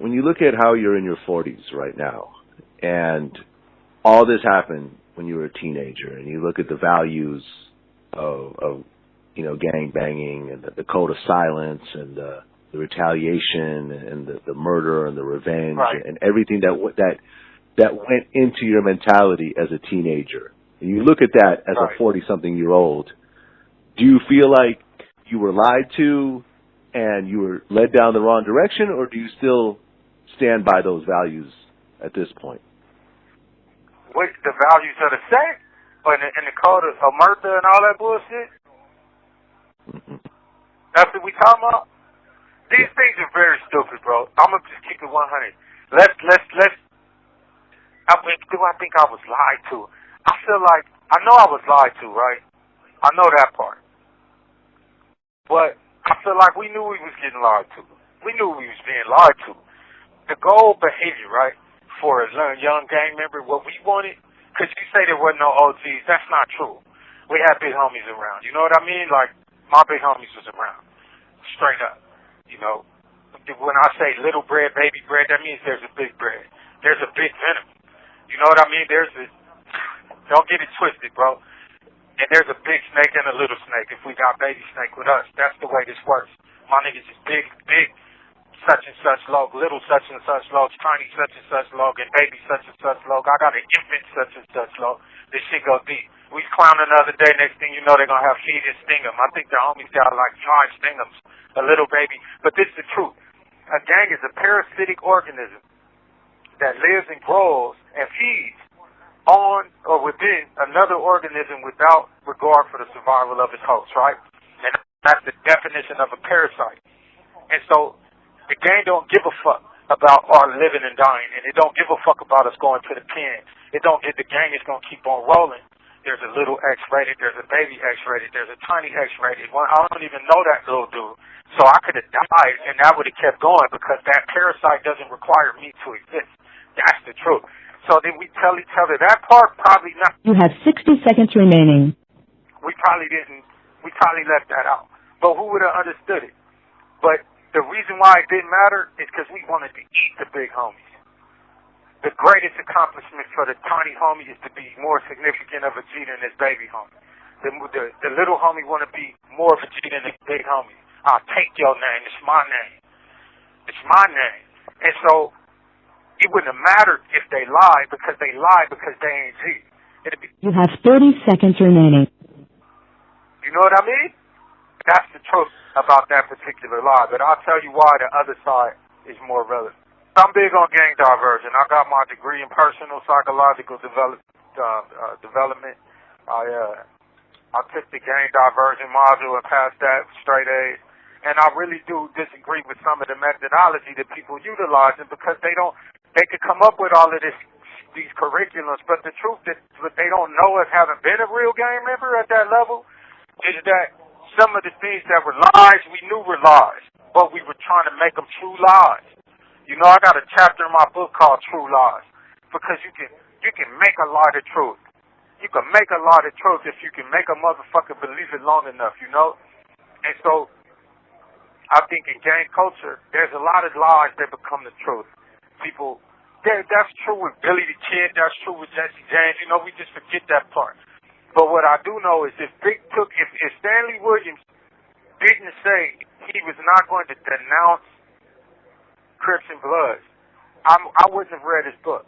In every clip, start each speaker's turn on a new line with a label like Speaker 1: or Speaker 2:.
Speaker 1: when you look at how you're in your 40s right now, and all this happened when you were a teenager, and you look at the values of you know, gang banging and the code of silence and the retaliation and the murder and the revenge,
Speaker 2: right,
Speaker 1: and everything that went into your mentality as a teenager. And you look at that as
Speaker 2: right.
Speaker 1: a 40-something-year-old, do you feel like you were lied to and you were led down the wrong direction, or do you still stand by those values at this point?
Speaker 2: With the values of the sect, or in the code of murder and all that bullshit?
Speaker 1: Mm-hmm.
Speaker 2: That's what we talking about? These things are very stupid, bro. I'm gonna just keep it 100. Let's. Do I think I was lied to? I feel like I know I was lied to, right? I know that part. But I feel like we knew we was getting lied to. We knew we was being lied to. The goal behavior, right, for a young gang member, what we wanted, because you say there wasn't no OGs, that's not true. We had big homies around. You know what I mean? Like, my big homies was around. Straight up. You know, when I say little bread, baby bread, that means there's a big bread. There's a big venom. You know what I mean? Don't get it twisted, bro. And there's a big snake and a little snake if we got baby snake with us. That's the way this works. My niggas is big such and such log, little such and such log, tiny such and such log, and baby such and such log. I got an infant such and such log. This shit go deep. We clowning the other day, next thing you know, they're going to have feed and sting them. I think the homies got like 5 stingums, a little baby. But this is the truth. A gang is a parasitic organism that lives and grows and feeds on or within another organism without regard for the survival of its host, right? And that's the definition of a parasite. And so the gang don't give a fuck about our living and dying, and it don't give a fuck about us going to the pen. It don't get the gang is going to keep on rolling. There's a little X-rated, there's a baby X-rated, there's a tiny X-rated. Well, I don't even know that little dude. So I could have died, and that would have kept going because that parasite doesn't require me to exist. That's the truth. So then we tell each other that part, probably not.
Speaker 3: You have 60 seconds remaining.
Speaker 2: We probably left that out. But who would have understood it? But the reason why it didn't matter is because we wanted to eat the big homies. The greatest accomplishment for the tiny homie is to be more significant of a G than his baby homie. The little homie want to be more of a G than his big homie. I'll take your name. It's my name. It's my name. And so it wouldn't have mattered if they lied because they ain't G.
Speaker 3: You have 30 seconds remaining.
Speaker 2: You know what I mean? That's the truth about that particular lie. But I'll tell you why the other side is more relevant. I'm big on gang diversion. I got my degree in personal psychological development. I took the gang diversion module and passed that straight A's. And I really do disagree with some of the methodology that people utilizing because they could come up with all of these curriculums, but the truth that what they don't know as having been a real gang member at that level is that some of the things that were lies we knew were lies, but we were trying to make them true lies. You know, I got a chapter in my book called True Lies because you can make a lie the truth. You can make a lie the truth if you can make a motherfucker believe it long enough, you know? And so I think in gang culture, there's a lot of lies that become the truth. People, that's true with Billy the Kid, that's true with Jesse James, you know, we just forget that part. But what I do know is if Stanley Williams didn't say he was not going to denounce Crips and Bloods, I wouldn't have read his book.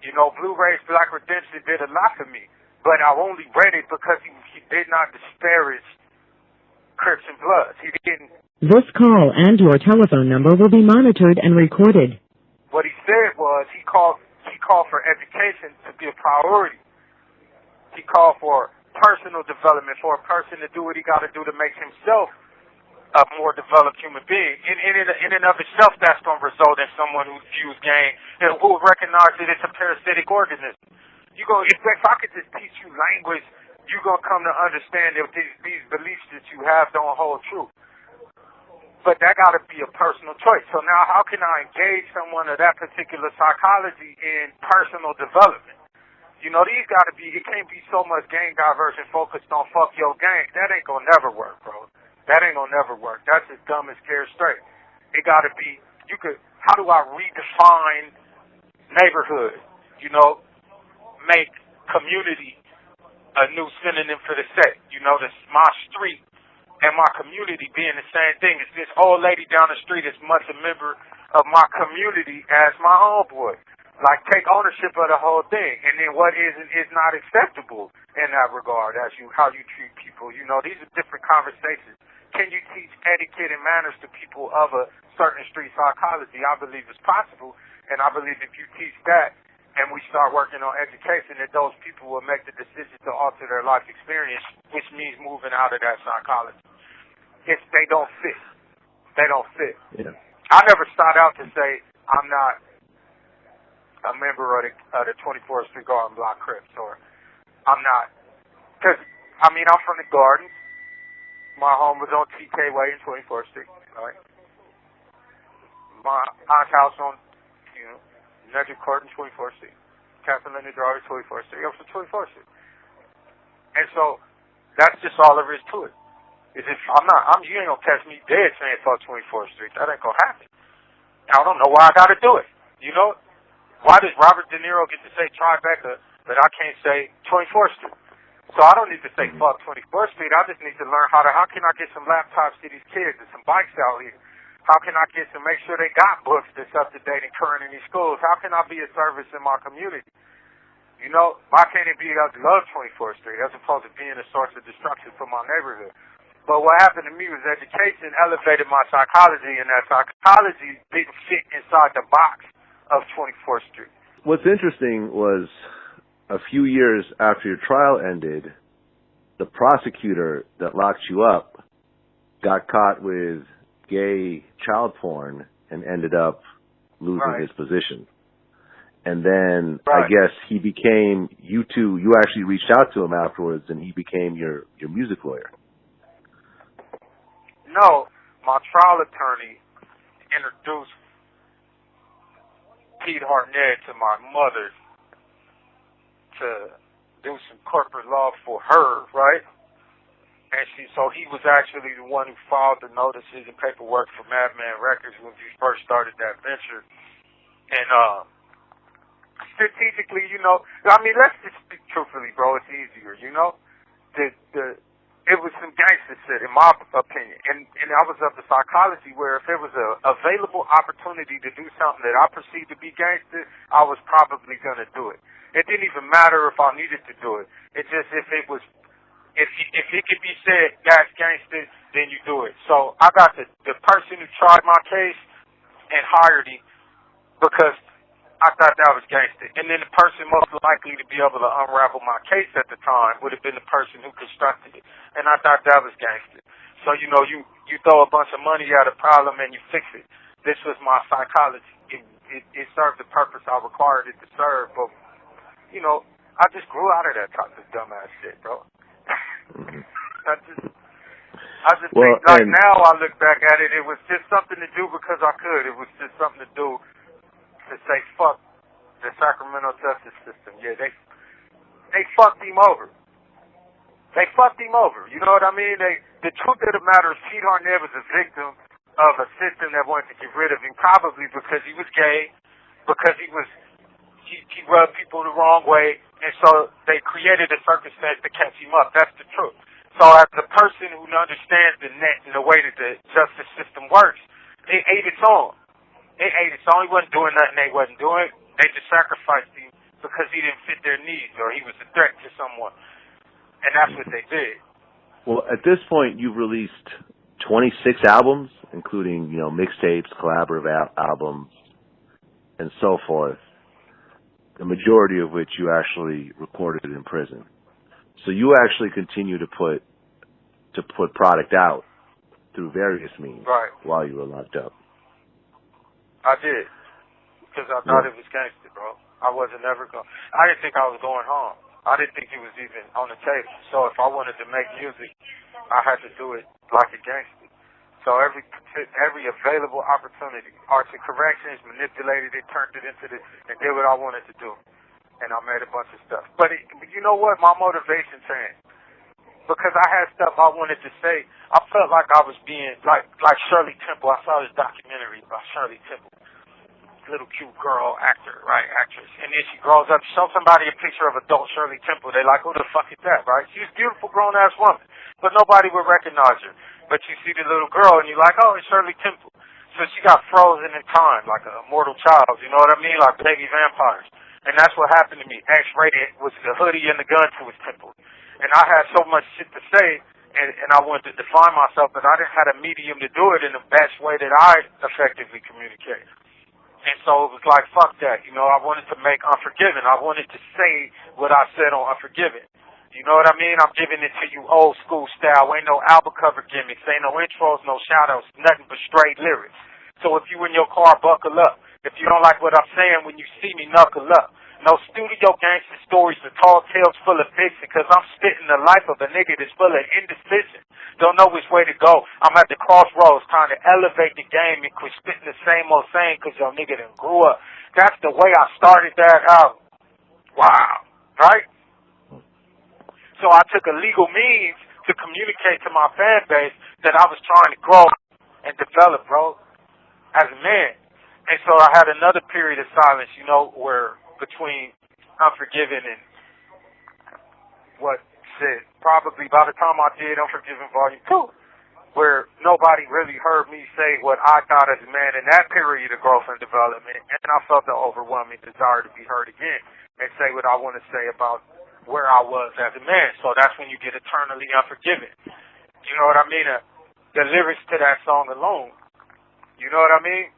Speaker 2: You know, Blu-rays Black Redemption did a lot for me, but I only read it because he did not disparage Crips and Bloods. He didn't.
Speaker 3: This call and your telephone number will be monitored and recorded.
Speaker 2: What he said was he called for education to be a priority. He called for personal development for a person to do what he got to do to make himself a more developed human being. In and of itself, that's going to result in someone who views gang and who will recognize that it's a parasitic organism. If I could just teach you language, you're going to come to understand that these beliefs that you have don't hold true. But that got to be a personal choice. So now how can I engage someone of that particular psychology in personal development? You know, it can't be so much gang diversion focused on fuck your gang. That ain't going to never work, bro. That ain't going to never work. That's as dumb as scared straight. It got to be, how do I redefine neighborhood? You know, make community a new synonym for the set. You know, this my street and my community being the same thing. It's this old lady down the street as much a member of my community as my homeboy. Like, take ownership of the whole thing. And then what is and is not acceptable in that regard as how you treat people. You know, these are different conversations. Can you teach etiquette and manners to people of a certain street psychology? I believe it's possible. And I believe if you teach that and we start working on education, that those people will make the decision to alter their life experience, which means moving out of that psychology. If they don't fit. They don't fit.
Speaker 1: Yeah.
Speaker 2: I never start out to say I'm not a member of the 24th Street Garden Block Crips, or I'm not. Because, I mean, I'm from the Gardens. My home was on TK Way in 24th Street, right? My aunt's house on, Nedrick Court in 24th Street. Catalina Drive, 24th Street. I was from 24th Street. And so, that's just all there is to it. Is if you ain't gonna catch me dead saying fuck 24th Street. That ain't gonna happen. I don't know why I gotta do it. You know? Why does Robert De Niro get to say Tribeca, but I can't say 24th Street? So I don't need to say fuck 24th Street. I just need to learn how can I get some laptops to these kids and some bikes out here? How can I get to make sure they got books that's up to date and current in these schools? How can I be a service in my community? You know, why can't it be I love 24th Street as opposed to being a source of destruction for my neighborhood? But what happened to me was education elevated my psychology, and that psychology didn't fit inside the box of 24th Street.
Speaker 1: What's interesting was a few years after your trial ended, the prosecutor that locked you up got caught with gay child porn and ended up losing his position. And then I guess you actually reached out to him afterwards, and he became your music lawyer.
Speaker 2: No, my trial attorney introduced Pete Hartnett to my mother to do some corporate law for her, right? And so he was actually the one who filed the notices and paperwork for Madman Records when we first started that venture. And strategically, let's just speak truthfully, bro. It's easier, It was some gangster shit, in my opinion. And I was of the psychology where if there was a available opportunity to do something that I perceived to be gangster, I was probably going to do it. It didn't even matter if I needed to do it. It just, if it could be said, that's gangster, then you do it. So I got the person who tried my case and hired him because I thought that was gangster. And then the person most likely to be able to unravel my case at the time would have been the person who constructed it. And I thought that was gangster. So, you throw a bunch of money at a problem and you fix it. This was my psychology. It served the purpose I required it to serve. But, I just grew out of that type of dumbass shit, bro. I just think, now I look back at it, it was just something to do because I could. It was just something to do to say fuck the Sacramento justice system. Yeah, they fucked him over. They fucked him over. You know what I mean? The truth of the matter is Pete Hartnett was a victim of a system that wanted to get rid of him, probably because he was gay, because he rubbed people the wrong way, and so they created a circumstance to catch him up. That's the truth. So as a person who understands the net and the way that the justice system works, it ate its own. It ate its own. He wasn't doing nothing they wasn't doing. They just sacrificed him because he didn't fit their needs or he was a threat to someone. And that's what they did.
Speaker 1: Well, at this point, you've released 26 albums, including, mixtapes, collaborative albums, and so forth, the majority of which you actually recorded in prison. So you actually continue to put product out through various means while you were locked up.
Speaker 2: I did. Because I thought it was gangster, bro. I wasn't ever going. I didn't think I was going home. I didn't think it was even on the table. So if I wanted to make music, I had to do it like a gangster. So every available opportunity, arts and corrections, manipulated it, turned it into and did what I wanted to do. And I made a bunch of stuff. But you know what? My motivation changed. Because I had stuff I wanted to say. I felt like I was being, like Shirley Temple. I saw this documentary about Shirley Temple. little cute girl, actress. And then she grows up, show somebody a picture of adult Shirley Temple. They're like, who the fuck is that, right? She's a beautiful grown-ass woman, but nobody would recognize her. But you see the little girl, and you're like, oh, it's Shirley Temple. So she got frozen in time, like a mortal child, you know what I mean? Like baby vampires. And that's what happened to me. X-rated was the hoodie and the gun to his temple. And I had so much shit to say, and I wanted to define myself, but I didn't have a medium to do it in the best way that I effectively communicate. And so it was like, fuck that. You know, I wanted to make Unforgiven. I wanted to say what I said on Unforgiven. You know what I mean? I'm giving it to you old school style. Ain't no album cover gimmicks. Ain't no intros, no shout-outs. Nothing but straight lyrics. So if you in your car, buckle up. If you don't like what I'm saying, when you see me, knuckle up. No studio gangster stories or tall tales full of fiction, cause I'm spitting the life of a nigga that's full of indecision. Don't know which way to go. I'm at the crossroads trying to elevate the game and quit spitting the same old saying cause your nigga done grew up. That's the way I started that out. Wow. Right? So I took a legal means to communicate to my fan base that I was trying to grow and develop, bro, as a man. And so I had another period of silence, you know, where between Unforgiven and what shit, probably by the time I did Unforgiven Volume 2, where nobody really heard me say what I thought as a man in that period of growth and development, and I felt the overwhelming desire to be heard again and say what I want to say about where I was as a man. So that's when you get Eternally Unforgiven. You know what I mean? The lyrics to that song alone. You know what I mean?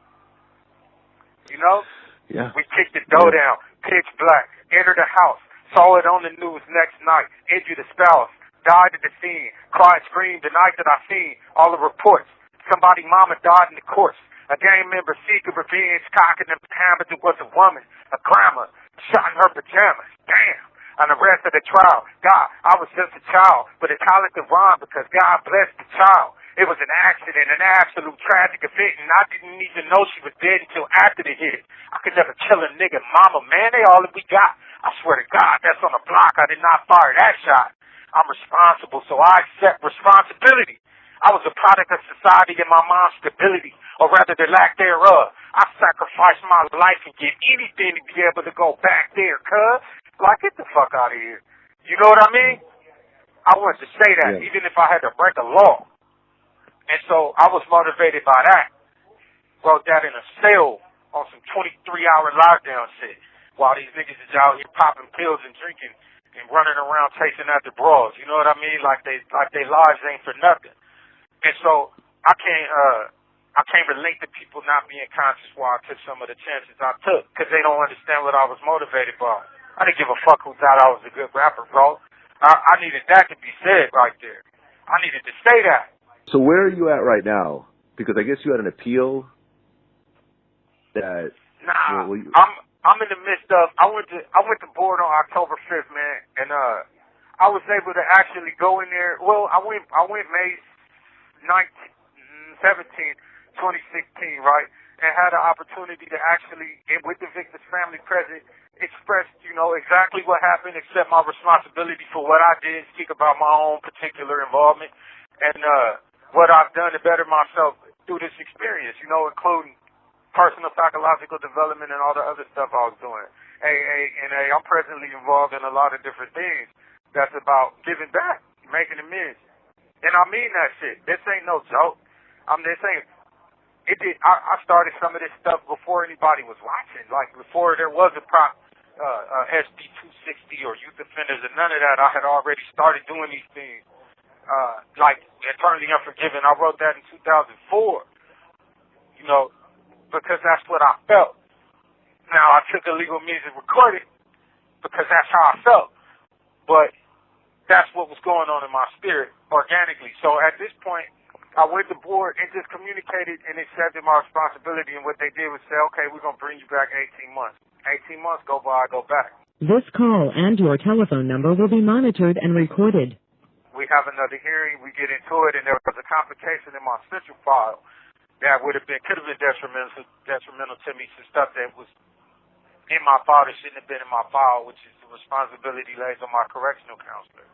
Speaker 2: You know?
Speaker 1: Yeah.
Speaker 2: We kicked the door down, pitch black, entered the house, saw it on the news next night, injured a spouse, died at the scene, cried, screamed the night that I seen all the reports. Somebody mama died in the courts. A gang member seeking revenge, cocking them hammers. It was a woman, a grandma, shot in her pajamas. Damn. And the rest of the trial, God, I was just a child, but it's how it could rhyme because God blessed the child. It was an accident, an absolute tragic event, and I didn't even know she was dead until after the hit. I could never kill a nigga, mama, man, they all that we got. I swear to God, that's on the block. I did not fire that shot. I'm responsible, so I accept responsibility. I was a product of society and my mom's stability, or rather the lack thereof. I sacrificed my life and did anything to be able to go back there, cuz. Like, get the fuck out of here. You know what I mean? I wanted to say that, even if I had to break a law. And so I was motivated by that. Wrote that in a cell on some 23-hour lockdown shit while these niggas is out here popping pills and drinking and running around chasing after bras. You know what I mean? Like they lives ain't for nothing. And so I can't relate to people not being conscious why I took some of the chances I took because they don't understand what I was motivated by. I didn't give a fuck who thought I was a good rapper, bro. I needed that to be said right there. I needed to say that.
Speaker 1: So where are you at right now? Because I guess you had an appeal that.
Speaker 2: Nah, I'm in the midst of. I went to board on October 5th, man, and I was able to actually go in there. Well, I went May 17, 2016, right, and had an opportunity to actually, with the victim's family present, express, you know, exactly what happened, accept my responsibility for what I did, speak about my own particular involvement, and what I've done to better myself through this experience, you know, including personal psychological development and all the other stuff I was doing. AA, I'm presently involved in a lot of different things that's about giving back, making amends. And I mean that shit. This ain't no joke. I started some of this stuff before anybody was watching, like before there was a SB 260 or youth offenders and none of that. I had already started doing these things. Like Eternally Unforgiven, I wrote that in 2004, you know, because that's what I felt. Now, I took illegal means and recorded because that's how I felt, but that's what was going on in my spirit organically. So at this point, I went to board and just communicated and accepted my responsibility, and what they did was say, okay, we're going to bring you back 18 months. 18 months go by, I go back.
Speaker 3: This call and your telephone number will be monitored and recorded.
Speaker 2: We have another hearing, we get into it, and there was a complication in my central file that could have been detrimental to me, some stuff that was in my file that shouldn't have been in my file, which is the responsibility lays on my correctional counselor.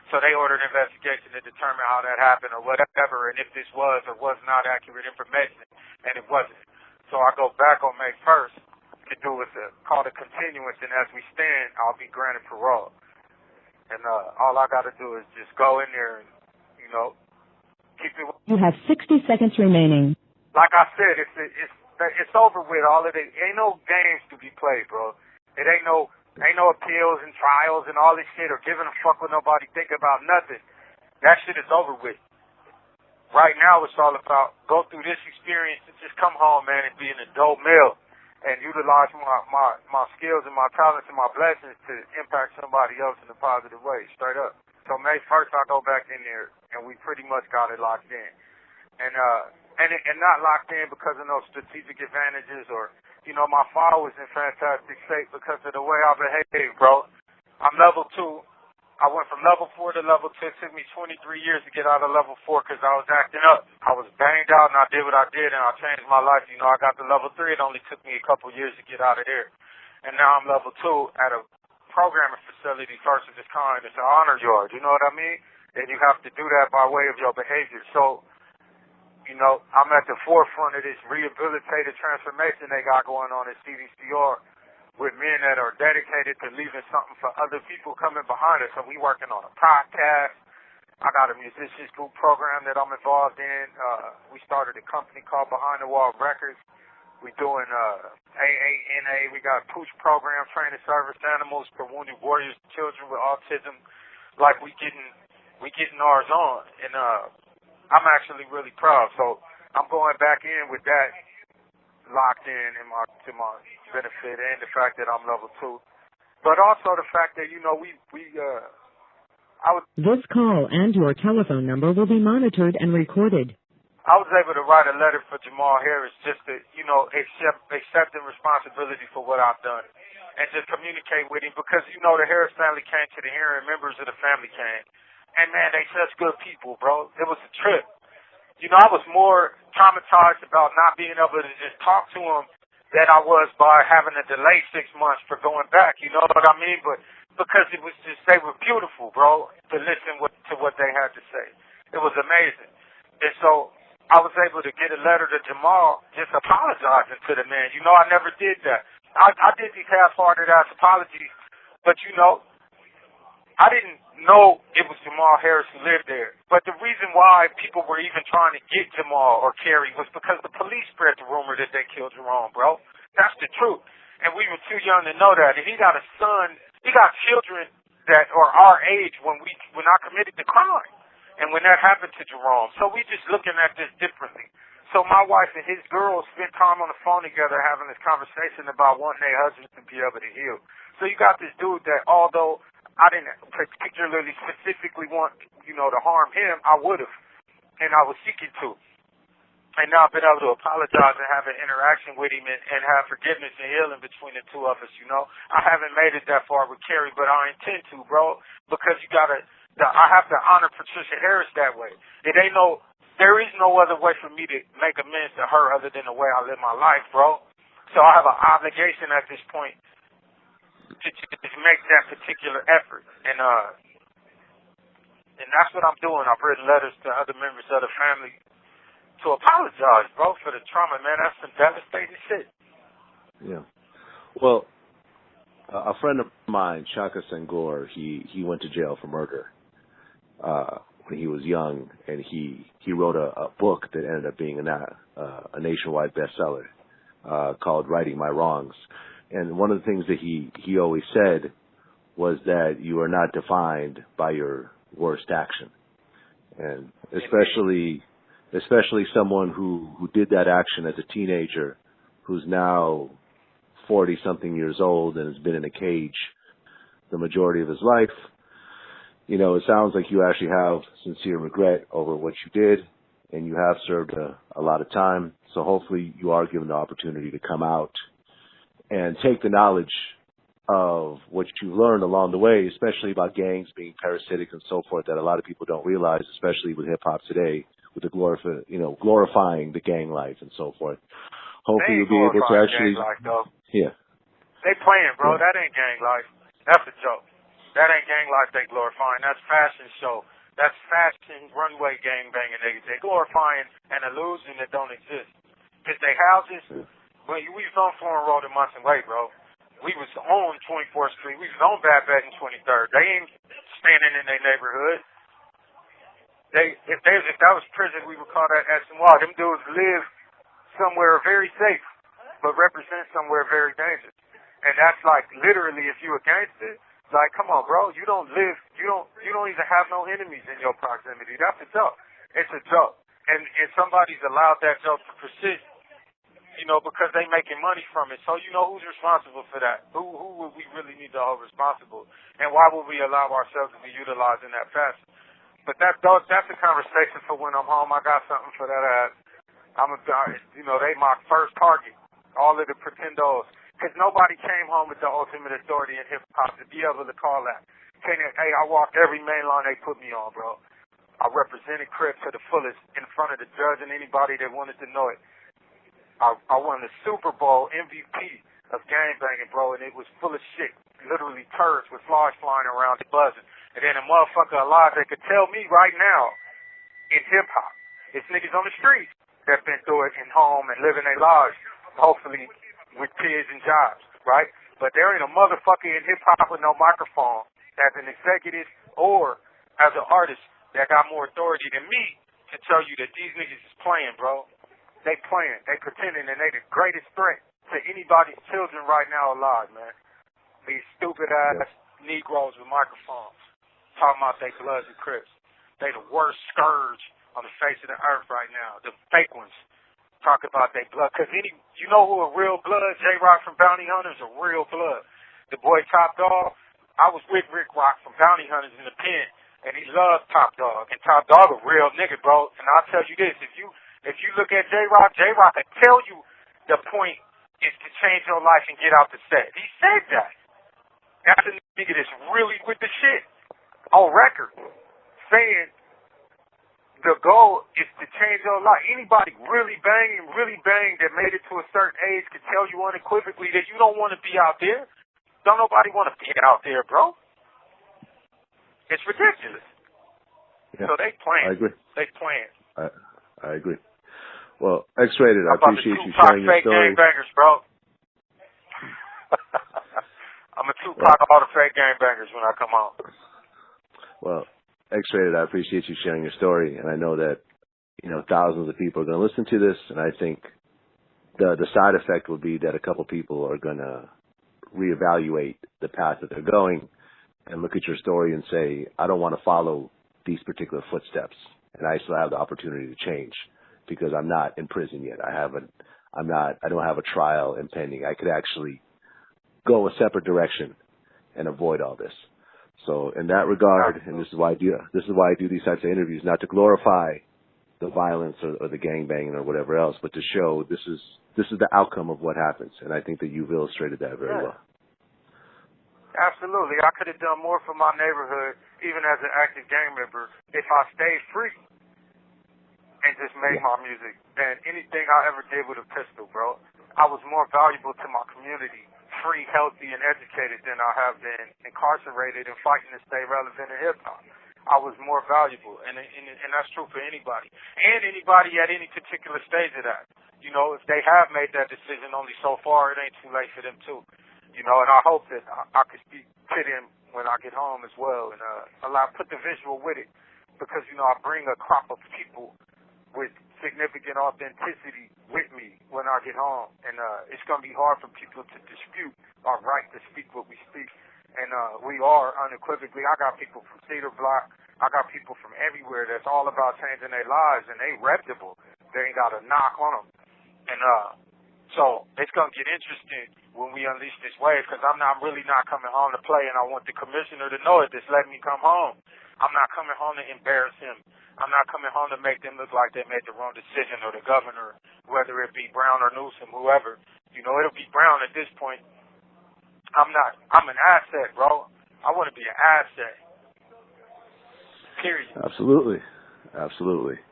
Speaker 2: So they ordered an investigation to determine how that happened or whatever, and if this was or was not accurate information, and it wasn't. So I go back on May 1st, to do is called a continuance, and as we stand, I'll be granted parole. And all I got to do is just go in there and, keep it.
Speaker 3: You have 60 seconds remaining.
Speaker 2: Like I said, it's over with. All of it. Ain't no games to be played, bro. It ain't no appeals and trials and all this shit or giving a fuck what nobody think about nothing. That shit is over with. Right now, it's all about go through this experience and just come home, man, and be an adult male and utilize my skills and my talents and my blessings to impact somebody else in a positive way, straight up. So May 1st, I go back in there, and we pretty much got it locked in. And not locked in because of no strategic advantages or, my file was in fantastic shape because of the way I behaved, bro. I'm level 2. I went from level 4 to level 2. It took me 23 years to get out of level 4 because I was acting up. I was banged out and I did what I did and I changed my life. I got to level 3. It only took me a couple years to get out of there. And now I'm level 2 at a programming facility first of its kind. It's an honor yard, you know what I mean? And you have to do that by way of your behavior. So, I'm at the forefront of this rehabilitative transformation they got going on at CDCR with men that are dedicated to leaving something for other people coming behind us. So we working on a podcast. I got a musicians group program that I'm involved in. We started a company called Behind the Wall Records. We doing AANA. We got a pooch program, training service animals for wounded warriors, children with autism. Like we getting ours on, and I'm actually really proud. So I'm going back in with that locked in to my benefit, and the fact that I'm level 2, but also the fact that
Speaker 3: This call and your telephone number will be monitored and recorded.
Speaker 2: I was able to write a letter for Jamal Harris just to accepting responsibility for what I've done and just communicate with him because the Harris family came to the hearing, members of the family came, and man, they such good people, bro. It was a trip. I was more traumatized about not being able to just talk to them than I was by having to delay 6 months for going back. You know what I mean? But because it was just, they were beautiful, bro, to listen to what they had to say. It was amazing. And so I was able to get a letter to Jamal just apologizing to the man. I never did that. I did these half-hearted ass apologies, but I didn't know it was Jamal Harris who lived there. But the reason why people were even trying to get Jamal or Kerry was because the police spread the rumor that they killed Jerome, bro. That's the truth. And we were too young to know that. And he got a son, he got children that are our age when I committed the crime. And when that happened to Jerome. So we just looking at this differently. So my wife and his girls spent time on the phone together having this conversation about wanting their husbands to be able to heal. So you got this dude that, although I didn't particularly specifically want, to harm him, I would have. And I was seeking to. And now I've been able to apologize and have an interaction with him and have forgiveness and healing between the two of us, I haven't made it that far with Kerry, but I intend to, bro, because I have to honor Patricia Harris that way. There is no other way for me to make amends to her other than the way I live my life, bro. So I have an obligation at this point to make that particular effort. And that's what I'm doing. I've written letters to other members of the family to apologize, bro, for the trauma, man. That's some devastating shit.
Speaker 1: Yeah. Well, a friend of mine, Shaka Senghor, he went to jail for murder when he was young, and he wrote a book that ended up being a nationwide bestseller called Righting My Wrongs. And one of the things that he always said was that you are not defined by your worst action. And especially someone who did that action as a teenager, who's now 40-something years old and has been in a cage the majority of his life. It sounds like you actually have sincere regret over what you did, and you have served a lot of time. So hopefully you are given the opportunity to come out and take the knowledge of what you learned along the way, especially about gangs being parasitic and so forth, that a lot of people don't realize, especially with hip-hop today, with the glorifying the gang life and so forth. Hopefully you'll be able to actually...
Speaker 2: Gang life, though.
Speaker 1: Yeah.
Speaker 2: They playing, bro.
Speaker 1: Yeah.
Speaker 2: That ain't gang life. That's a joke. That ain't gang life they glorifying. That's fashion show. That's fashion runway gang banging. They glorifying an illusion that don't exist. Because they houses, When we was on Foreign Road in Munson Way, bro. We was on 24th Street. We was on Bad Bet and 23rd. They ain't standing in their neighborhood. If that was prison, we would call that SNY. Them dudes live somewhere very safe, but represent somewhere very dangerous. And that's like literally, if you against it, like, come on, bro, you don't even have no enemies in your proximity. That's a joke. It's a joke. And somebody's allowed that joke to persist, you know, because they making money from it. So you know who's responsible for that? Who would we really need to hold responsible? And why would we allow ourselves to be utilized in that fashion? But that's a conversation for when I'm home. I got something for that ass. They my first target. All of the pretendos. Because nobody came home with the ultimate authority in hip-hop to be able to call that. Hey, I walked every main line they put me on, bro. I represented Crip to the fullest in front of the judge and anybody that wanted to know it. I won the Super Bowl MVP of gangbanging, bro, and it was full of shit. Literally turds with flies flying around the buzzing. And then a motherfucker alive that could tell me right now in hip-hop. It's niggas on the street that been through it in home and living their lives, hopefully with kids and jobs, right? But there ain't a motherfucker in hip-hop with no microphone as an executive or as an artist that got more authority than me to tell you that these niggas is playing, bro. They playing. They pretending, and they the greatest threat to anybody's children right now alive, man. These stupid-ass Negroes with microphones talking about they Bloods and Crips. They the worst scourge on the face of the earth right now. The fake ones talk about they blood. Because you know who a real blood? J-Rock from Bounty Hunters, a real blood. The boy Top Dog, I was with Rick Rock from Bounty Hunters in the pen, and he loves Top Dog. And Top Dog a real nigga, bro. And I'll tell you this, if you look at J-Rock can tell you the point is to change your life and get out the set. He said that. That's a nigga that's really with the shit. On record, saying the goal is to change your life. Anybody really banging that made it to a certain age can tell you unequivocally that you don't want to be out there. Don't nobody want to be out there, bro. It's ridiculous.
Speaker 1: Yeah,
Speaker 2: So they playing.
Speaker 1: I agree.
Speaker 2: They playing.
Speaker 1: I agree. Well, X-Rated, I appreciate you sharing your
Speaker 2: fake
Speaker 1: story.
Speaker 2: Gangbangers, bro. I'm a Tupac of all the fake gangbangers when I come home.
Speaker 1: Well, X-Rated, I appreciate you sharing your story, and I know that, thousands of people are going to listen to this, and I think the side effect will be that a couple people are going to reevaluate the path that they're going and look at your story and say, I don't want to follow these particular footsteps, and I still have the opportunity to change because I'm not in prison yet. I don't have a trial impending. I could actually go a separate direction and avoid all this. So in that regard, and this is why I do these types of interviews, not to glorify the violence or the gangbanging or whatever else, but to show this is the outcome of what happens. And I think that you've illustrated that very well.
Speaker 2: Absolutely. I could have done more for my neighborhood, even as an active gang member, if I stayed free and just made my music than anything I ever did with a pistol, bro. I was more valuable to my community, free, healthy, and educated than I have been incarcerated and fighting to stay relevant in hip-hop. I was more valuable, and that's true for anybody. And anybody at any particular stage of that. If they have made that decision only so far, it ain't too late for them too. And I hope that I can speak to them when I get home as well and put the visual with it. Because, I bring a crop of people with significant authenticity with me when I get home. And it's going to be hard for people to dispute our right to speak what we speak. And we are unequivocally. I got people from Cedar Block. I got people from everywhere that's all about changing their lives, and they reputable. They ain't got a knock on them. And so it's going to get interesting when we unleash this wave because I'm really not coming home to play, and I want the commissioner to know it. Just let me come home. I'm not coming home to embarrass him. I'm not coming home to make them look like they made the wrong decision or the governor, whether it be Brown or Newsom, whoever. It'll be Brown at this point. I'm an asset, bro. I want to be an asset. Period.
Speaker 1: Absolutely.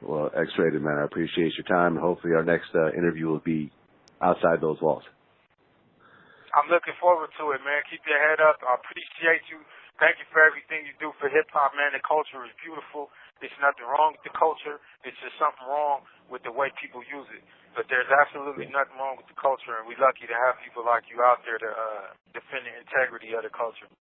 Speaker 1: Well, X-Rated, man, I appreciate your time. Hopefully our next interview will be outside those walls.
Speaker 2: I'm looking forward to it, man. Keep your head up. I appreciate you. Thank you for everything you do for hip-hop, man. The culture is beautiful. It's nothing wrong with the culture. It's just something wrong with the way people use it. But there's absolutely nothing wrong with the culture, and we're lucky to have people like you out there to defend the integrity of the culture.